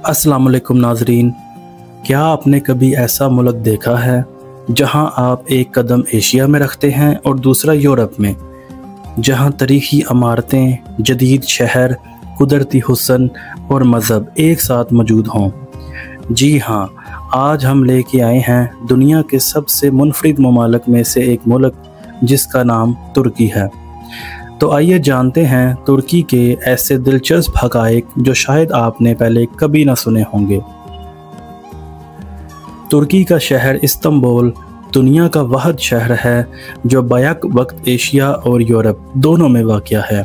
अस्सलाम वालेकुम नाजरीन, क्या आपने कभी ऐसा मुल्क देखा है जहां आप एक कदम एशिया में रखते हैं और दूसरा यूरोप में, जहां तारीखी इमारतें, जदीद शहर, कुदरती हुस्न और मज़हब एक साथ मौजूद हों? जी हाँ, आज हम लेके आए हैं दुनिया के सबसे मुनफरिद ममालिक में से एक मुल्क जिसका नाम तुर्की है। तो आइए जानते हैं तुर्की के ऐसे दिलचस्प हक़ाइक़ जो शायद आपने पहले कभी ना सुने होंगे। तुर्की का शहर इस्तांबुल दुनिया का वाहिद शहर है जो बैक वक्त एशिया और यूरोप दोनों में वाक़या है।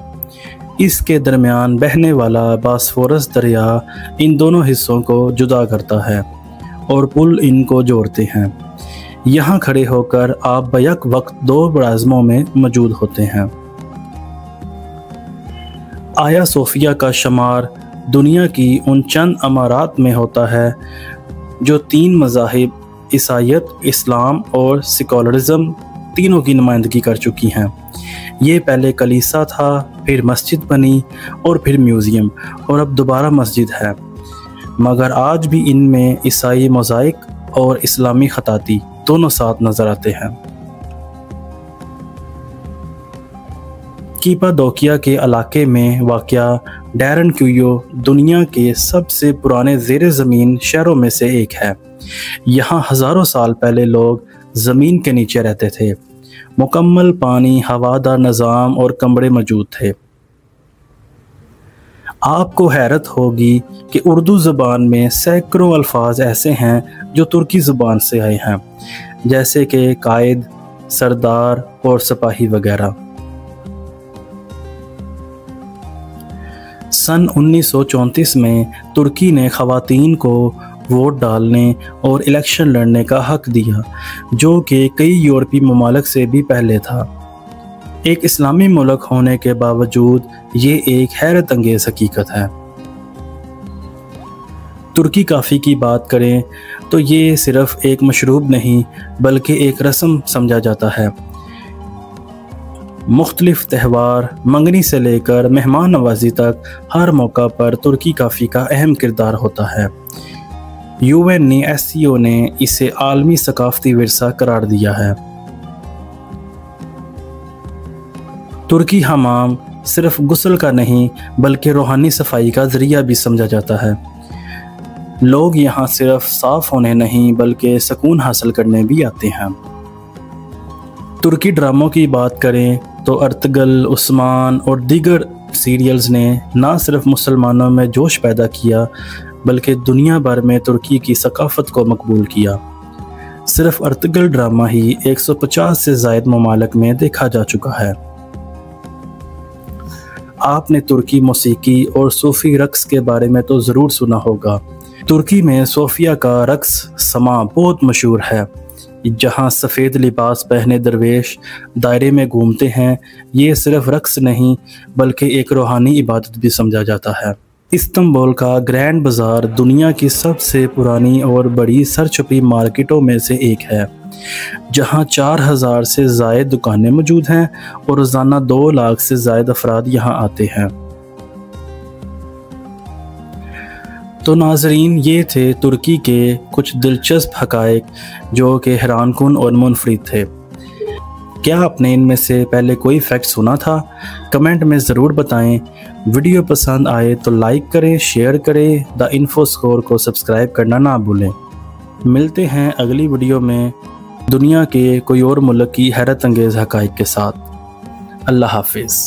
इसके दरमियान बहने वाला बॉस्फोरस दरिया इन दोनों हिस्सों को जुदा करता है और पुल इनको जोड़ते हैं। यहाँ खड़े होकर आप बैक वक्त दो बराज़मों में मौजूद होते हैं। आया सोफिया का शुमार दुनिया की उन चंद अमारात में होता है जो तीन मज़ाहिब ईसाईयत, इस्लाम और सेकुलरिज़म तीनों की नुमाइंदगी कर चुकी हैं। ये पहले कलीसा था, फिर मस्जिद बनी और फिर म्यूज़ियम और अब दोबारा मस्जिद है। मगर आज भी इनमें ईसाई मोज़ाइक और इस्लामी खताती दोनों साथ नज़र आते हैं। कीपाडोकिया के इलाके में वाक़या डैरेनक्यूयो दुनिया के सबसे पुराने ज़ेरे ज़मीन शहरों में से एक है। यहाँ हज़ारों साल पहले लोग ज़मीन के नीचे रहते थे। मुकम्मल पानी, हवादार निज़ाम और कमरे मौजूद थे। आपको हैरत होगी कि उर्दू ज़बान में सैकड़ों अल्फाज ऐसे हैं जो तुर्की ज़बान से आए हैं, जैसे कि कायद, सरदार और सिपाही वगैरह। सन 1934 में तुर्की ने ख़वातीन को वोट डालने और इलेक्शन लड़ने का हक़ दिया, जो कि कई यूरोपीय ममालिक से भी पहले था। एक इस्लामी मुल्क होने के बावजूद ये एक हैरत अंगेज़ हकीकत है। तुर्की काफ़ी की बात करें तो ये सिर्फ़ एक मशरूब नहीं बल्कि एक रस्म समझा जाता है। मुख्तलिफ त्यौहार, मंगनी से लेकर मेहमान नवाजी तक हर मौका पर तुर्की काफ़ी का अहम किरदार होता है। UNESCO ने इसे आलमी सकाफ़ती विरसा करार दिया है। तुर्की हमाम सिर्फ गुस्ल का नहीं बल्कि रूहानी सफाई का ज़रिया भी समझा जाता है। लोग यहाँ सिर्फ साफ़ होने नहीं बल्कि सुकून हासिल करने भी आते हैं। तुर्की ड्रामों की बात करें तो अर्तगल, उस्मान और दीगर सीरियल्स ने ना सिर्फ मुसलमानों में जोश पैदा किया बल्कि दुनिया भर में तुर्की की सकाफ़त को मकबूल किया। सिर्फ अर्तगल ड्रामा ही 150 से ज़ायद ममालिक में देखा जा चुका है। आपने तुर्की मौसीकी और सूफ़ी रक्स के बारे में तो ज़रूर सुना होगा। तुर्की में सोफिया का रक्स समा बहुत मशहूर है, जहाँ सफ़ेद लिबास पहने दरवेश दायरे में घूमते हैं। ये सिर्फ रक्स नहीं बल्कि एक रूहानी इबादत भी समझा जाता है। इस्तांबुल का ग्रैंड बाज़ार दुनिया की सबसे पुरानी और बड़ी सर छुपी मार्केटों में से एक है, जहाँ 4000 से ज़ायद दुकानें मौजूद हैं और रोज़ाना 2 लाख से ज़ायद अफराद यहाँ आते हैं। तो नाजरीन, ये थे तुर्की के कुछ दिलचस्प हक़ाइक़ जो कि हैरानकुन और मुनफरिद थे। क्या आपने इनमें से पहले कोई फैक्ट सुना था? कमेंट में ज़रूर बताएं। वीडियो पसंद आए तो लाइक करें, शेयर करें। द इन्फो स्कोर को सब्सक्राइब करना ना भूलें। मिलते हैं अगली वीडियो में दुनिया के कोई और मुल्क की हैरत अंगेज़ हक़ाइक़ के साथ। अल्लाह हाफ़िज़।